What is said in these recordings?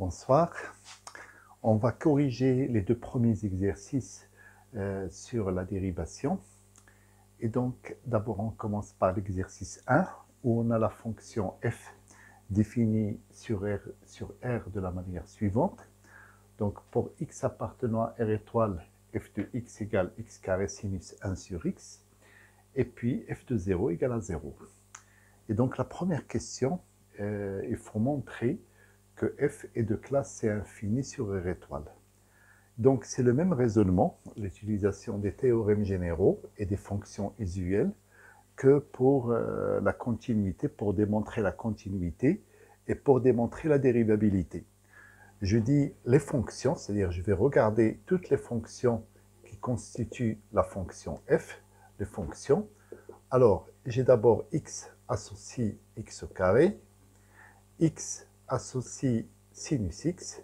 Bonsoir. On va corriger les deux premiers exercices sur la dérivation. Et donc, d'abord, on commence par l'exercice 1, où on a la fonction f définie sur R de la manière suivante. Donc, pour x appartenant à R étoile, f de x égale x carré sinus 1 sur x. Et puis, f de 0 égale à 0. Et donc, la première question, il faut montrer que f est de classe C infini sur R étoile. Donc, c'est le même raisonnement, l'utilisation des théorèmes généraux et des fonctions usuelles, que pour la continuité, pour démontrer la continuité et pour démontrer la dérivabilité. Je dis les fonctions, c'est-à-dire je vais regarder toutes les fonctions qui constituent la fonction f, les fonctions. Alors, j'ai d'abord x associe x au carré, x associe sinus x,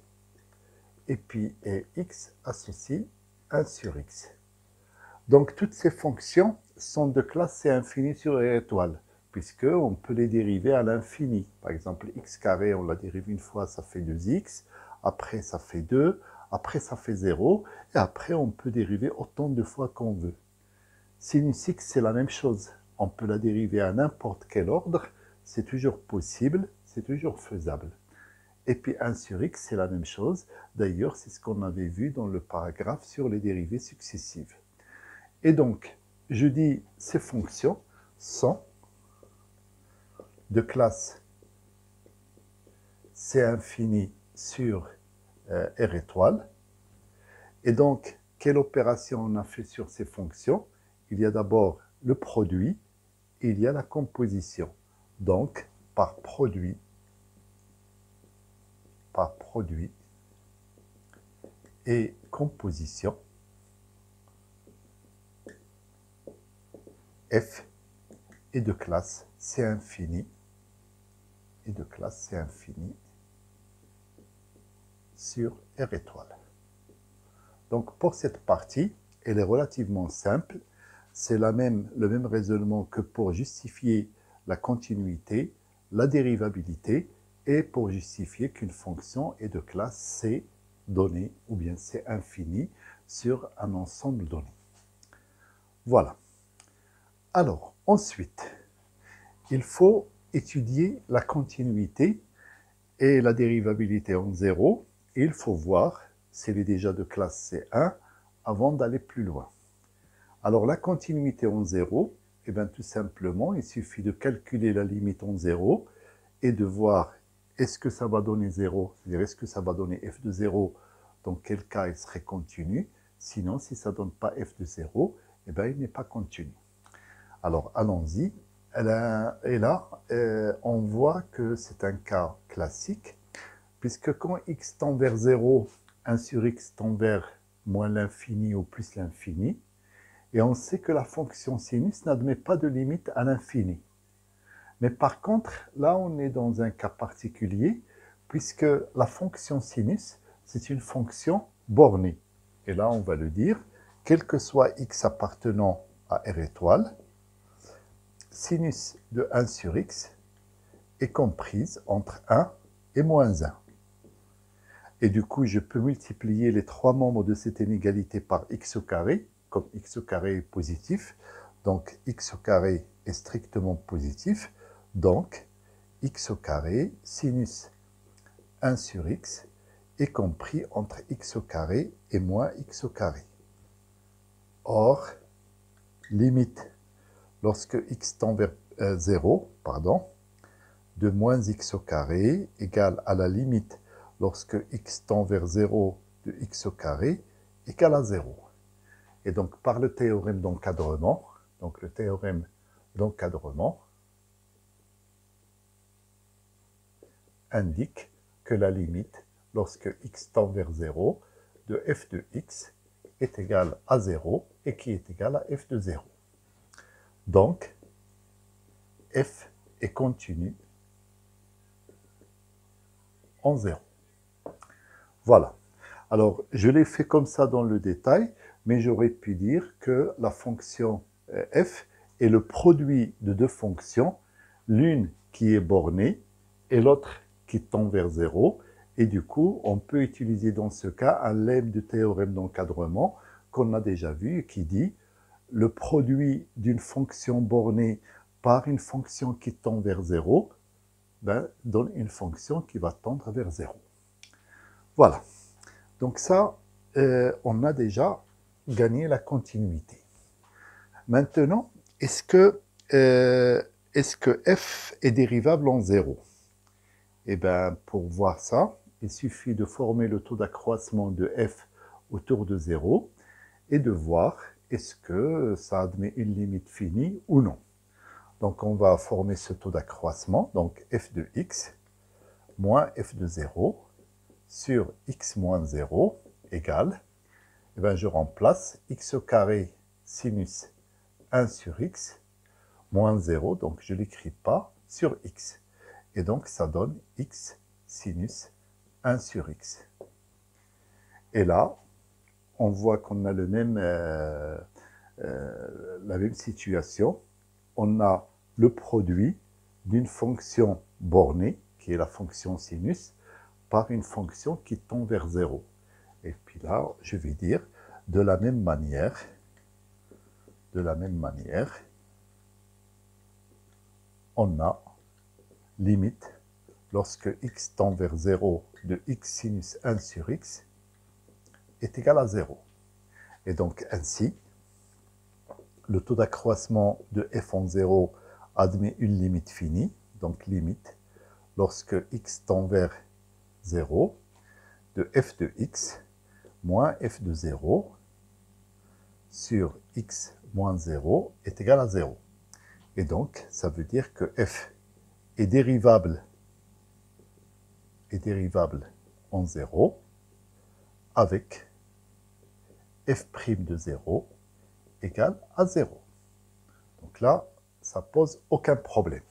et puis x associe 1 sur x. Donc, toutes ces fonctions sont de classe C infini sur R étoile, puisqu'on peut les dériver à l'infini. Par exemple, x carré, on la dérive une fois, ça fait 2x, après ça fait 2, après ça fait 0, et après on peut dériver autant de fois qu'on veut. Sinus x, c'est la même chose. On peut la dériver à n'importe quel ordre, c'est toujours possible, c'est toujours faisable. Et puis 1 sur x, c'est la même chose. D'ailleurs, c'est ce qu'on avait vu dans le paragraphe sur les dérivées successives. Et donc, je dis ces fonctions sont de classe C infini sur R étoile. Et donc, quelle opération on a fait sur ces fonctions? Il y a d'abord le produit et il y a la composition. Donc, par produit et composition, f est de classe C infini sur R étoile. Donc pour cette partie, elle est relativement simple. C'est le même raisonnement que pour justifier la continuité, la dérivabilité et pour justifier qu'une fonction est de classe C donnée ou bien C infini sur un ensemble donné. Voilà. Alors, ensuite, il faut étudier la continuité et la dérivabilité en 0. Et il faut voir s'il est déjà de classe C1 avant d'aller plus loin. Alors, la continuité en 0, eh bien, tout simplement, il suffit de calculer la limite en 0 et de voir est-ce que ça va donner 0, c'est-à-dire est-ce que ça va donner f de 0, dans quel cas il serait continu. Sinon, si ça ne donne pas f de 0, eh bien, il n'est pas continu. Alors, allons-y. Et là, on voit que c'est un cas classique, puisque quand x tend vers 0, 1 sur x tend vers moins l'infini ou plus l'infini, et on sait que la fonction sinus n'admet pas de limite à l'infini. Mais par contre, là, on est dans un cas particulier, puisque la fonction sinus, c'est une fonction bornée. Et là, on va le dire, quel que soit x appartenant à R étoile, sinus de 1 sur x est comprise entre 1 et moins 1. Et du coup, je peux multiplier les trois membres de cette inégalité par x au carré, comme x au carré est positif. Donc, x au carré est strictement positif. Donc, x au carré sinus 1 sur x est compris entre x au carré et moins x au carré. Or, limite lorsque x tend vers 0, de moins x au carré égale à la limite lorsque x tend vers 0 de x au carré égale à 0. Et donc, par le théorème d'encadrement, indique que la limite lorsque x tend vers 0 de f de x est égale à 0 et qui est égale à f de 0. Donc, f est continu en 0. Voilà. Alors, je l'ai fait comme ça dans le détail, mais j'aurais pu dire que la fonction f est le produit de deux fonctions, l'une qui est bornée et l'autre qui tend vers 0. Et du coup, on peut utiliser dans ce cas un lemme de théorème d'encadrement qu'on a déjà vu qui dit le produit d'une fonction bornée par une fonction qui tend vers 0 donne une fonction qui va tendre vers 0. Voilà. Donc ça, on a déjà gagné la continuité. Maintenant, est-ce que f est dérivable en 0? Eh bien, pour voir ça, il suffit de former le taux d'accroissement de f autour de 0 et de voir est-ce que ça admet une limite finie ou non. Donc, on va former ce taux d'accroissement, donc f de x moins f de 0 sur x moins 0 égale, eh bien, je remplace x au carré sinus 1 sur x moins 0, donc je ne l'écris pas, sur x. Et donc, ça donne x sinus 1 sur x. Et là, on voit qu'on a la même situation. On a le produit d'une fonction bornée, qui est la fonction sinus, par une fonction qui tend vers 0. Et puis là, je vais dire, de la même manière, on a limite lorsque x tend vers 0 de x sinus 1 sur x est égal à 0. Et donc ainsi, le taux d'accroissement de f en 0 admet une limite finie, donc limite lorsque x tend vers 0 de f de x moins f de 0 sur x moins 0 est égal à 0. Et donc, ça veut dire que f est dérivable en 0 avec f' de 0 égale à 0. Donc là, ça pose aucun problème.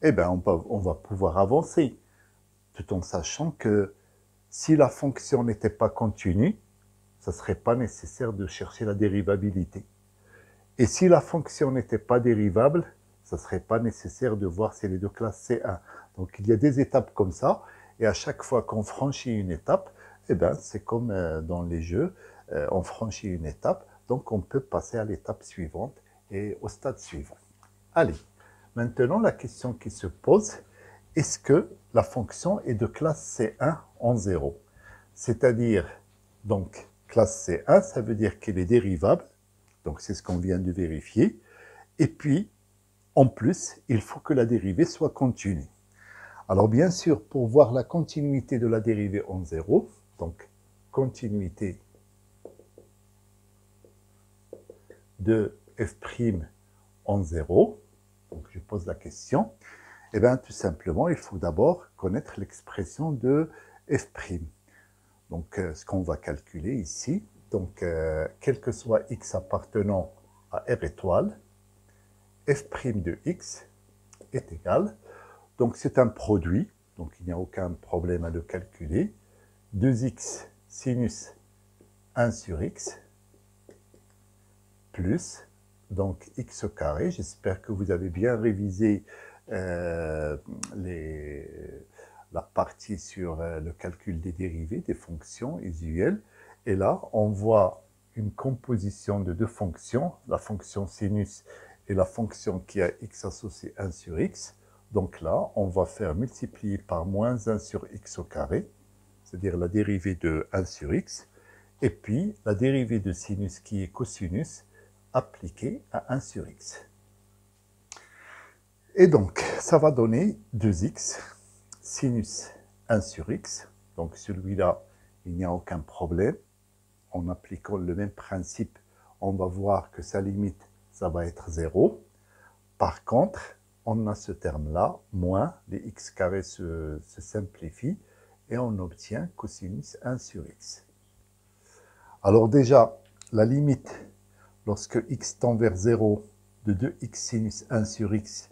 Eh bien, on va pouvoir avancer, tout en sachant que si la fonction n'était pas continue, ça ne serait pas nécessaire de chercher la dérivabilité. Et si la fonction n'était pas dérivable, ça ne serait pas nécessaire de voir si elle est de classe C1. Donc il y a des étapes comme ça, et à chaque fois qu'on franchit une étape, eh ben, c'est comme dans les jeux, on franchit une étape, donc on peut passer à l'étape suivante et au stade suivant. Allez, maintenant la question qui se pose, est-ce que la fonction est de classe C1 en 0? C'est-à-dire, donc, classe C1, ça veut dire qu'elle est dérivable, donc c'est ce qu'on vient de vérifier, et puis, en plus, il faut que la dérivée soit continue. Alors bien sûr, pour voir la continuité de la dérivée en 0, donc continuité de f' en 0, donc je pose la question, et bien tout simplement, il faut d'abord connaître l'expression de f'. Donc ce qu'on va calculer ici, donc quel que soit x appartenant à R étoile, f' de x est égal, donc c'est un produit, donc il n'y a aucun problème à le calculer, 2x sinus 1 sur x, plus, donc x au carré, j'espère que vous avez bien révisé la partie sur le calcul des dérivées, des fonctions usuelles, et là, on voit une composition de deux fonctions, la fonction sinus et la fonction qui a x associé 1 sur x. Donc là, on va faire multiplier par moins 1 sur x au carré, c'est-à-dire la dérivée de 1 sur x, et puis la dérivée de sinus qui est cosinus appliquée à 1 sur x. Et donc, ça va donner 2x sinus 1 sur x. Donc celui-là, il n'y a aucun problème. En appliquant le même principe, on va voir que sa limite, ça va être 0. Par contre, on a ce terme-là, moins, les x carrés se simplifient, et on obtient cosinus 1 sur x. Alors déjà, la limite, lorsque x tend vers 0, de 2x sinus 1 sur x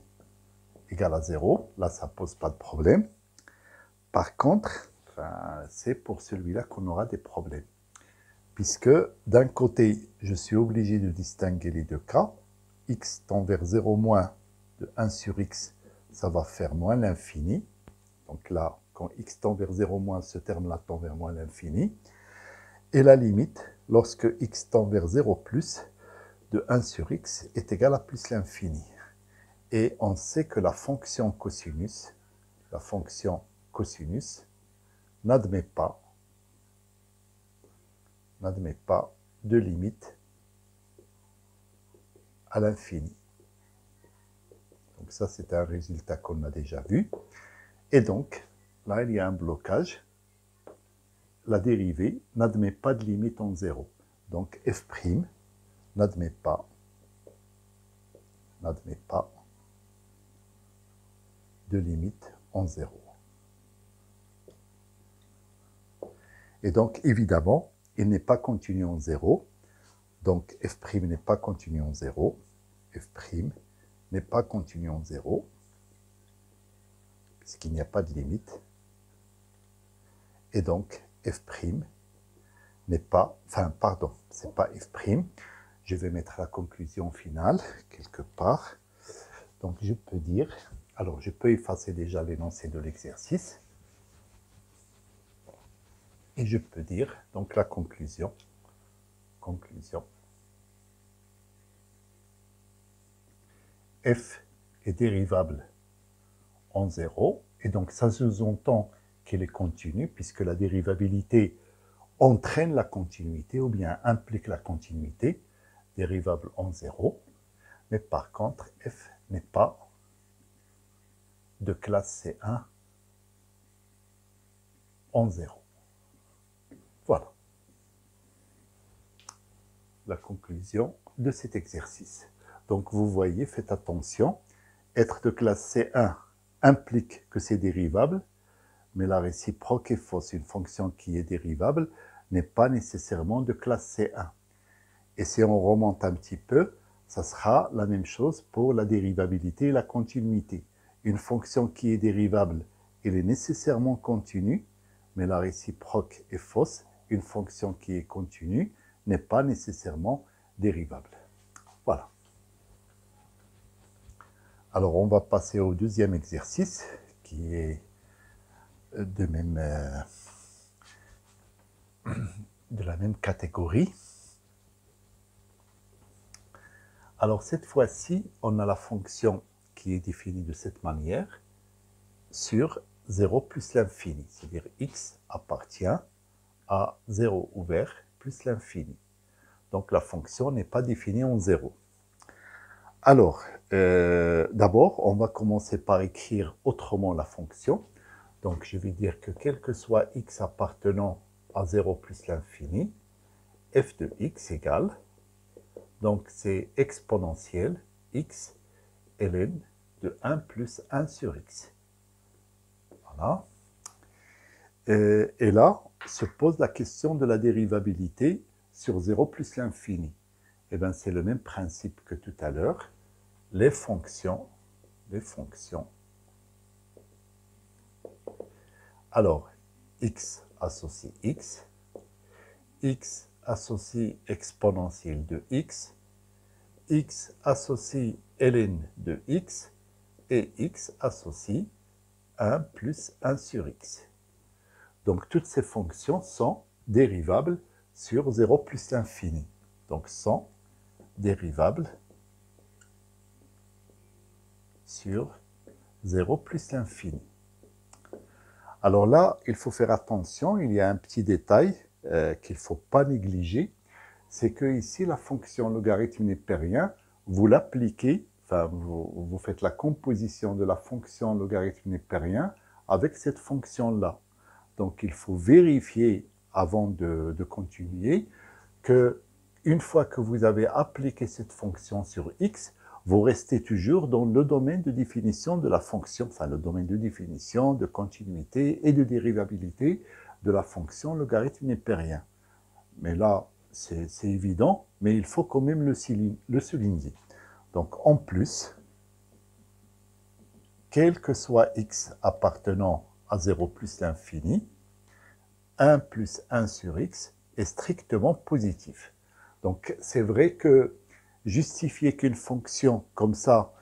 égale à 0, là, ça ne pose pas de problème. Par contre, c'est pour celui-là qu'on aura des problèmes. Puisque d'un côté, je suis obligé de distinguer les deux cas. X tend vers 0 moins de 1 sur x, ça va faire moins l'infini. Donc là, quand x tend vers 0 moins, ce terme-là tend vers moins l'infini. Et la limite, lorsque x tend vers 0 plus, de 1 sur x est égal à plus l'infini. Et on sait que la fonction cosinus n'admet pas de limite à l'infini. Donc ça, c'est un résultat qu'on a déjà vu. Et donc, là, il y a un blocage. La dérivée n'admet pas de limite en 0. Donc f' n'admet pas de limite en 0. Et donc, évidemment, il n'est pas continu en 0. Donc, f' n'est pas continu en 0. F' n'est pas continu en 0, puisqu'il n'y a pas de limite. Et donc, f' n'est pas, c'est pas f'. Je vais mettre la conclusion finale, quelque part. Donc, je peux dire, alors je peux effacer déjà l'énoncé de l'exercice. Et je peux dire, donc la conclusion. F est dérivable en 0, et donc ça sous-entend qu'elle est continue, puisque la dérivabilité entraîne la continuité, ou bien implique la continuité, dérivable en 0, mais par contre, f n'est pas de classe C1 en 0. Voilà la conclusion de cet exercice. Donc vous voyez, faites attention, être de classe C1 implique que c'est dérivable, mais la réciproque est fausse. Une fonction qui est dérivable n'est pas nécessairement de classe C1. Et si on remonte un petit peu, ça sera la même chose pour la dérivabilité et la continuité. Une fonction qui est dérivable, elle est nécessairement continue, mais la réciproque est fausse. Une fonction qui est continue n'est pas nécessairement dérivable. Voilà. Alors, on va passer au deuxième exercice, qui est de la même catégorie. Alors, cette fois-ci, on a la fonction qui est définie de cette manière sur 0 plus l'infini, c'est-à-dire x appartient à 0 ouvert plus l'infini. Donc, la fonction n'est pas définie en 0. Alors, d'abord, on va commencer par écrire autrement la fonction. Donc, je vais dire que quel que soit x appartenant à 0 plus l'infini, f de x égale, donc c'est exponentielle x ln de 1 plus 1 sur x. Voilà. Et là, se pose la question de la dérivabilité sur 0 plus l'infini. Eh bien, c'est le même principe que tout à l'heure. Les fonctions. Alors, x associe x, x associe exponentielle de x associe ln de x, et x associe 1 plus 1 sur x. Donc, toutes ces fonctions sont dérivables sur 0 plus l'infini. Donc, sont dérivables sur 0 plus l'infini. Alors là, il faut faire attention, il y a un petit détail qu'il ne faut pas négliger, c'est que ici, la fonction logarithme népérien, vous l'appliquez, enfin, vous faites la composition de la fonction logarithme népérien avec cette fonction-là. Donc, il faut vérifier, avant de continuer, que une fois que vous avez appliqué cette fonction sur x, vous restez toujours dans le domaine de définition de la fonction, enfin le domaine de définition, de continuité et de dérivabilité de la fonction logarithme népérien. Mais là, c'est évident, mais il faut quand même le souligner. Donc, en plus, quel que soit x appartenant à 0 plus l'infini, 1 plus 1 sur x est strictement positif. Donc, c'est vrai que justifier qu'une fonction comme ça,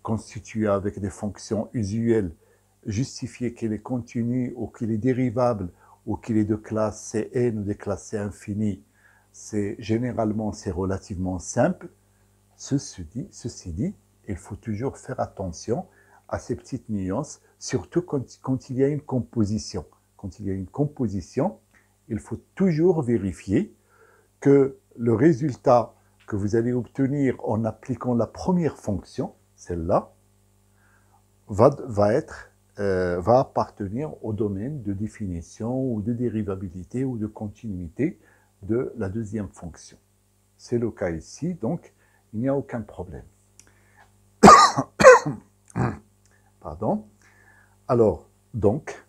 constituée avec des fonctions usuelles, justifier qu'il est continu ou qu'il est dérivable ou qu'il est de classe Cn ou de classe C infinie, généralement c'est relativement simple. Ceci dit, il faut toujours faire attention à ces petites nuances, surtout quand il y a une composition. Quand il y a une composition, il faut toujours vérifier que le résultat que vous allez obtenir en appliquant la première fonction, celle-là, va appartenir au domaine de définition ou de dérivabilité ou de continuité de la deuxième fonction. C'est le cas ici, donc il n'y a aucun problème. Pardon. Alors, donc,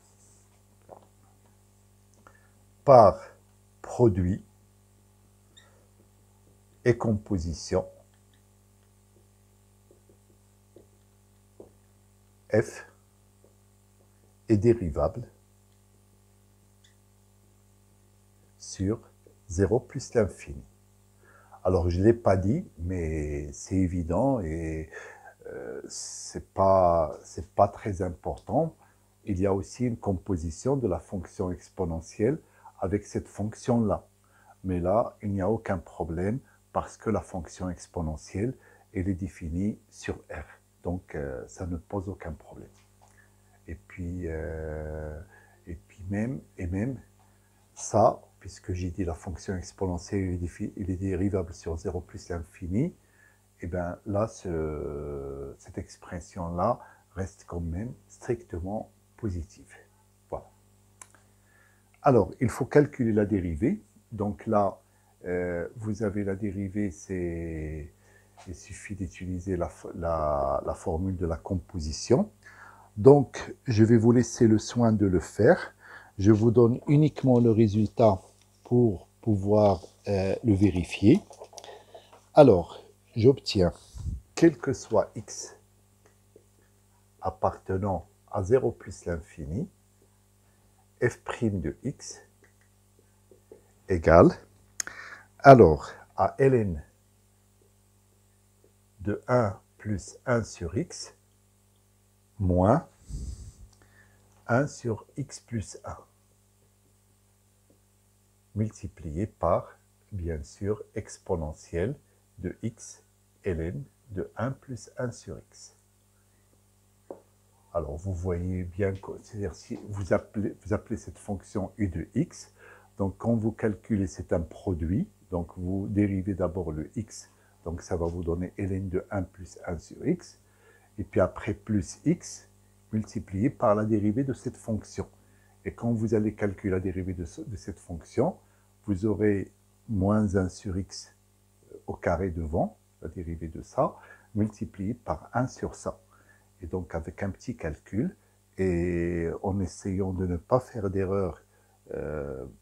par produit et composition, f est dérivable sur 0 plus l'infini. Alors, je ne l'ai pas dit, mais c'est évident et c'est pas très important. Il y a aussi une composition de la fonction exponentielle avec cette fonction-là. Mais là, il n'y a aucun problème parce que la fonction exponentielle, elle est définie sur R. Donc, ça ne pose aucun problème. Et puis même ça, puisque j'ai dit la fonction exponentielle, elle est dérivable sur 0 plus l'infini, et bien là, cette expression-là reste quand même strictement positive. Voilà. Alors, il faut calculer la dérivée. Donc là, vous avez la dérivée, il suffit d'utiliser la formule de la composition. Donc, je vais vous laisser le soin de le faire. Je vous donne uniquement le résultat pour pouvoir le vérifier. Alors, j'obtiens, quel que soit x appartenant à 0 plus l'infini, f' de x égale, alors, à ln de 1 plus 1 sur x, moins 1 sur x plus 1, multiplié par, bien sûr, exponentielle de x ln de 1 plus 1 sur x. Alors, vous voyez bien que si vous appelez cette fonction u de x, donc quand vous calculez, c'est un produit, donc vous dérivez d'abord le x, donc ça va vous donner ln de 1 plus 1 sur x, et puis après plus x, multiplié par la dérivée de cette fonction. Et quand vous allez calculer la dérivée de cette fonction, vous aurez moins 1 sur x au carré devant, la dérivée de ça, multiplié par 1 sur ça. Et donc avec un petit calcul, et en essayant de ne pas faire d'erreur,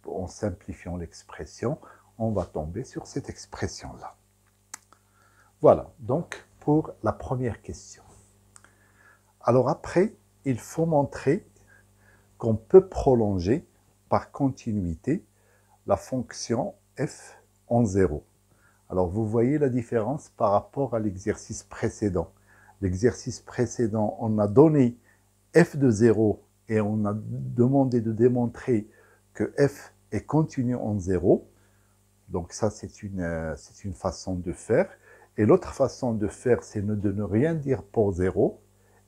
en simplifiant l'expression, on va tomber sur cette expression-là. Voilà, donc pour la première question. Alors après, il faut montrer qu'on peut prolonger par continuité la fonction f en 0. Alors vous voyez la différence par rapport à l'exercice précédent. L'exercice précédent, on a donné f de 0 et on a demandé de démontrer que f est continu en 0. Donc ça, c'est une façon de faire. Et l'autre façon de faire, c'est de ne rien dire pour 0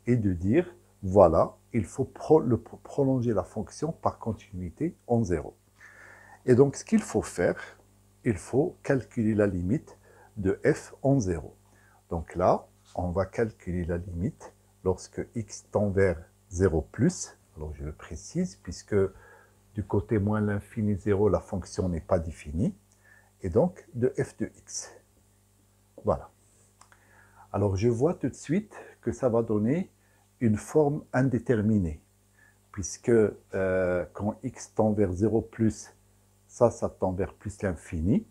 et de dire, voilà, il faut prolonger la fonction par continuité en 0. Et donc, ce qu'il faut faire, il faut calculer la limite de f en 0. Donc là, on va calculer la limite lorsque x tend vers 0 plus. Alors, je le précise, puisque du côté moins l'infini 0, la fonction n'est pas définie. Et donc, de f de x. Voilà. Alors, je vois tout de suite que ça va donner une forme indéterminée, puisque quand x tend vers 0 plus, ça tend vers plus l'infini.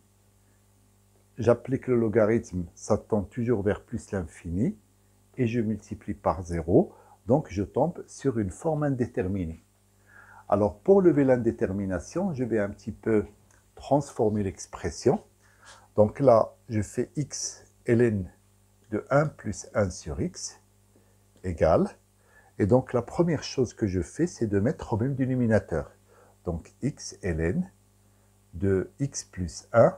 J'applique le logarithme, ça tend toujours vers plus l'infini, et je multiplie par 0, donc je tombe sur une forme indéterminée. Alors, pour lever l'indétermination, je vais un petit peu transformer l'expression. Donc là, je fais x ln de 1 plus 1 sur x égale, Et donc, la première chose que je fais, c'est de mettre au même dénominateur. Donc, x ln de x plus 1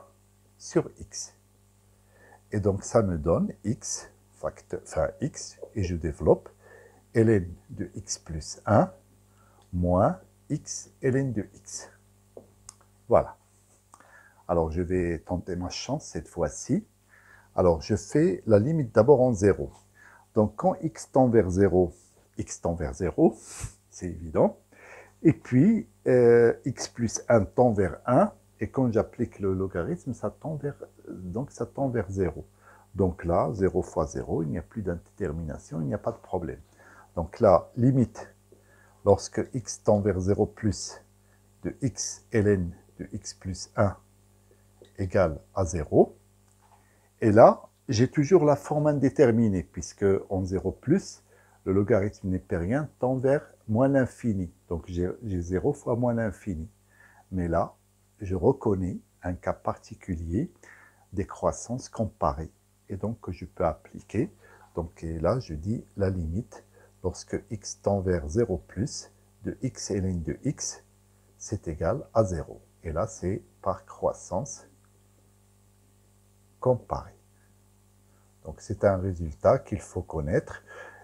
sur x. Et donc, ça me donne x, x, et je développe ln de x plus 1 moins x ln de x. Voilà. Alors, je vais tenter ma chance cette fois-ci. Alors, je fais la limite d'abord en 0. Donc, quand x tend vers 0, x tend vers 0, c'est évident. Et puis, x plus 1 tend vers 1. Et quand j'applique le logarithme, ça tend vers 0. Donc là, 0 fois 0, il n'y a plus d'indétermination, il n'y a pas de problème. Donc là, limite, lorsque x tend vers 0 plus de x ln de x plus 1 égale à 0. Et là, j'ai toujours la forme indéterminée, puisque en 0 plus, le logarithme népérien tend vers moins l'infini. Donc j'ai 0 fois moins l'infini. Mais là, je reconnais un cas particulier des croissances comparées. Et donc que je peux appliquer. Donc et là, je dis la limite, lorsque x tend vers 0 plus, de x ln de x, c'est égal à 0. Et là, c'est par croissance comparée. Donc c'est un résultat qu'il faut connaître.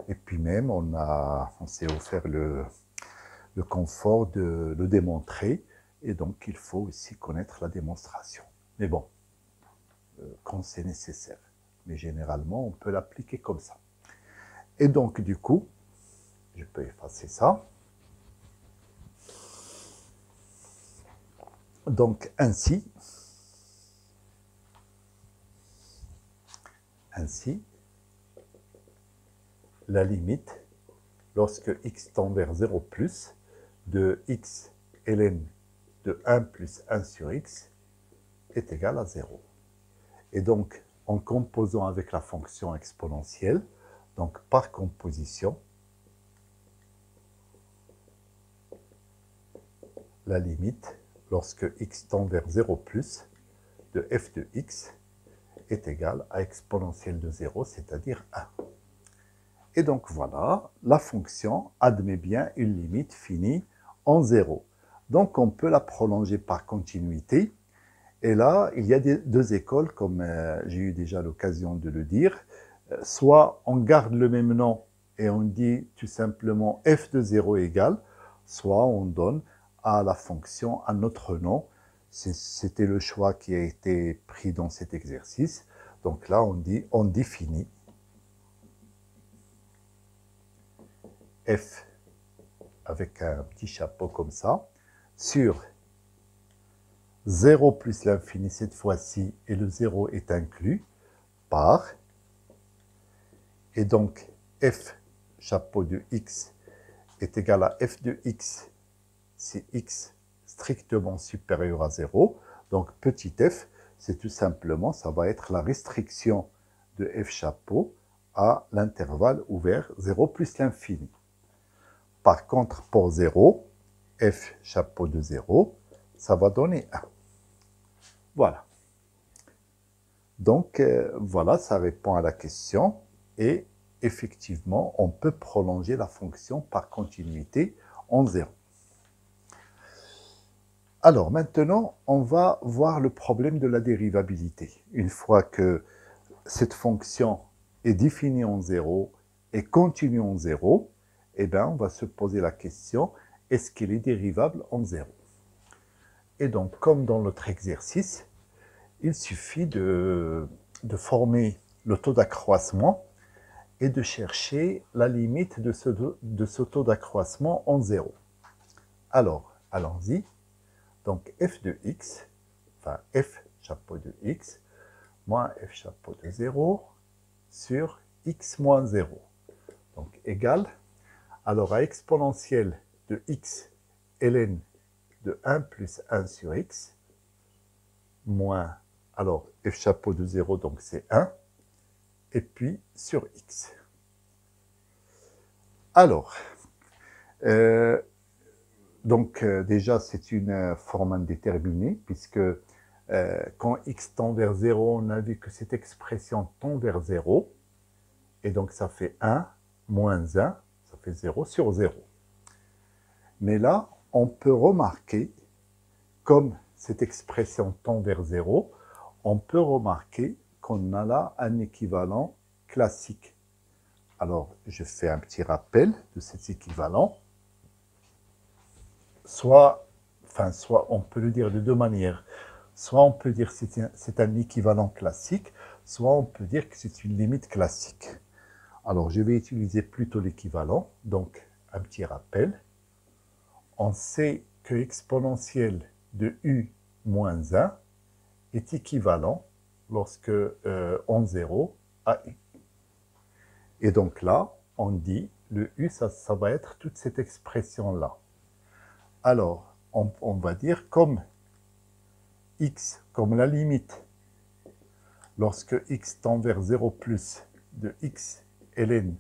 Et puis même, on s'est offert le confort de le démontrer. Et donc, il faut aussi connaître la démonstration. Mais bon, quand c'est nécessaire. Mais généralement, on peut l'appliquer comme ça. Et donc, du coup, je peux effacer ça. Donc, ainsi, la limite, lorsque x tend vers 0 plus, de x ln de 1 plus 1 sur x est égal à 0. Et donc, en composant avec la fonction exponentielle, donc par composition, la limite, lorsque x tend vers 0 plus, de f de x est égale à exponentielle de 0, c'est-à-dire 1. Et donc voilà, la fonction admet bien une limite finie en 0. Donc on peut la prolonger par continuité. Et là, il y a deux écoles, comme j'ai eu déjà l'occasion de le dire. Soit on garde le même nom et on dit tout simplement f de 0 égale, soit on donne à la fonction un autre nom. C'était le choix qui a été pris dans cet exercice. Donc là, on définit f avec un petit chapeau comme ça, sur 0 plus l'infini cette fois-ci, et le 0 est inclus, par, et donc f chapeau de x est égal à f de x si x strictement supérieur à 0. Donc petit f, c'est tout simplement, ça va être la restriction de f chapeau à l'intervalle ouvert 0 plus l'infini. Par contre, pour 0, f chapeau de 0, ça va donner 1. Voilà. Donc, voilà, ça répond à la question. Et effectivement, on peut prolonger la fonction par continuité en 0. Alors, maintenant, on va voir le problème de la dérivabilité. Une fois que cette fonction est définie en 0 et continue en 0, eh bien, on va se poser la question, est-ce qu'elle est dérivable en 0? Et donc, comme dans notre exercice, il suffit de former le taux d'accroissement et de chercher la limite de ce taux d'accroissement en 0. Alors, allons-y. Donc, f de x, enfin f chapeau de x, moins f chapeau de 0 sur x moins 0. Donc, égal. Alors, à exponentielle de x ln de 1 plus 1 sur x, moins, alors f chapeau de 0, donc c'est 1, et puis sur x. Alors, déjà, c'est une forme indéterminée, puisque quand x tend vers 0, on a vu que cette expression tend vers 0, et donc ça fait 1 moins 1, Ça fait 0 sur 0. Mais là, on peut remarquer, comme cette expression tend vers 0, on peut remarquer qu'on a là un équivalent classique. Alors, je fais un petit rappel de cet équivalent. Soit on peut le dire de deux manières. Soit on peut dire que c'est un équivalent classique, soit on peut dire que c'est une limite classique. Alors, je vais utiliser plutôt l'équivalent. Donc, un petit rappel. On sait que exponentielle de u moins 1 est équivalent lorsque en 0 à u. Et donc là, on dit, le u, ça va être toute cette expression-là. Alors, on va dire comme x, comme la limite, lorsque x tend vers 0 plus de x ln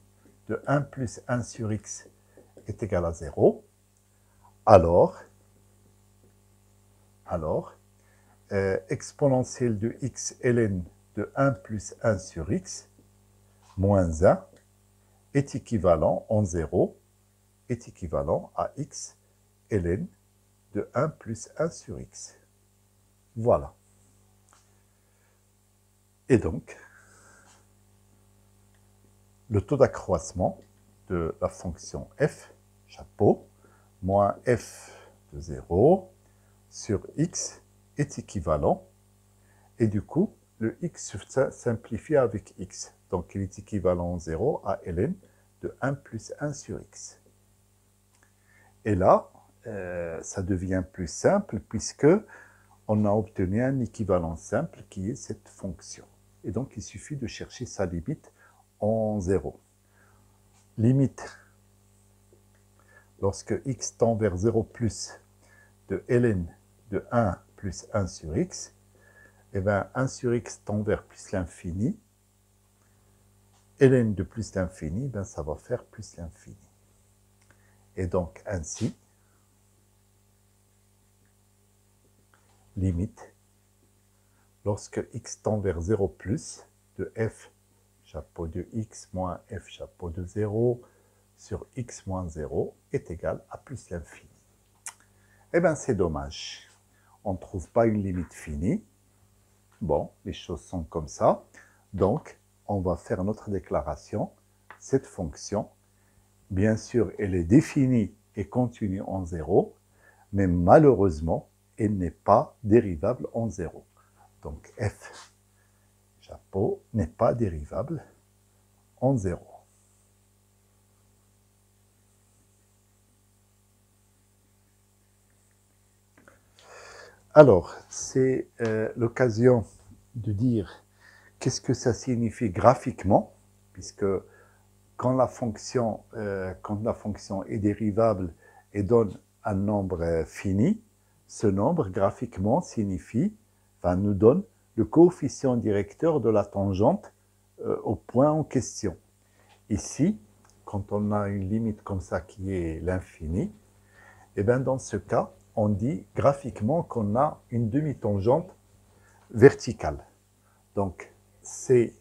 de 1 plus 1 sur x est égal à 0, alors exponentielle de x ln de 1 plus 1 sur x moins 1 est équivalent en 0, est équivalent à x ln de 1 plus 1 sur x. Voilà. Et donc, le taux d'accroissement de la fonction f, chapeau, moins f de 0 sur x est équivalent. Et du coup, le x se simplifie avec x. Donc, il est équivalent en 0 à ln de 1 plus 1 sur x. Et là, ça devient plus simple puisque on a obtenu un équivalent simple qui est cette fonction. Et donc, il suffit de chercher sa limite en 0. Limite, lorsque x tend vers 0 plus de ln de 1 plus 1 sur x, eh bien 1 sur x tend vers plus l'infini. Ln de plus l'infini, ben ça va faire plus l'infini. Et donc, ainsi, limite, lorsque x tend vers 0 plus de f chapeau de x moins f chapeau de 0 sur x moins 0 est égal à plus l'infini. Eh bien, c'est dommage. On ne trouve pas une limite finie. Bon, les choses sont comme ça. Donc, on va faire notre déclaration. Cette fonction, bien sûr, elle est définie et continue en 0, mais malheureusement, elle n'est pas dérivable en 0. Donc, f chapeau n'est pas dérivable en 0. Alors, c'est l'occasion de dire qu'est-ce que ça signifie graphiquement, puisque quand la fonction est dérivable et donne un nombre fini, ce nombre graphiquement nous donne le coefficient directeur de la tangente au point en question. Ici, quand on a une limite comme ça qui est l'infini, et bien dans ce cas, on dit graphiquement qu'on a une demi-tangente verticale. Donc, CF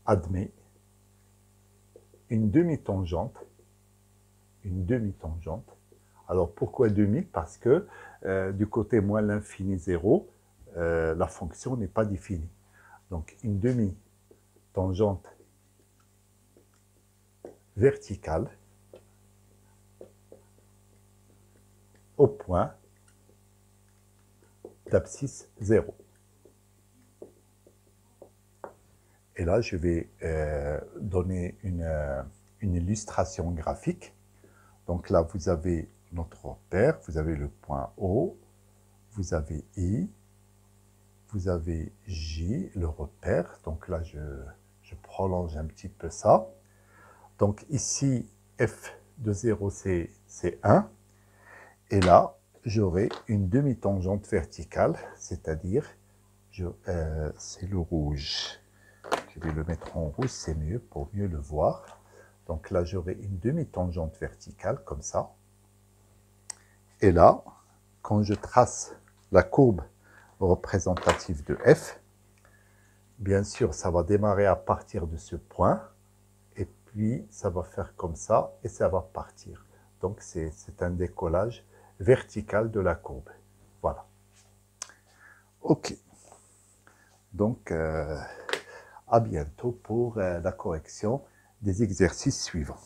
admet une demi-tangente. Alors, pourquoi demi? Parce que du côté moins l'infini 0, la fonction n'est pas définie. Donc, une demi-tangente verticale au point d'abscisse 0. Et là, je vais donner une illustration graphique. Donc là, vous avez notre repère, vous avez le point O, vous avez I, vous avez J, le repère. Donc là, je prolonge un petit peu ça. Donc ici, F de 0, c'est 1. Et là, j'aurai une demi-tangente verticale, c'est-à-dire, c'est le rouge. Je vais le mettre en rouge, c'est mieux pour mieux le voir. Donc là, j'aurai une demi-tangente verticale, comme ça. Et là, quand je trace la courbe représentative de f, bien sûr, ça va démarrer à partir de ce point, et puis ça va faire comme ça et ça va partir. Donc c'est un décollage vertical de la courbe. Voilà. Ok. Donc à bientôt pour la correction des exercices suivants.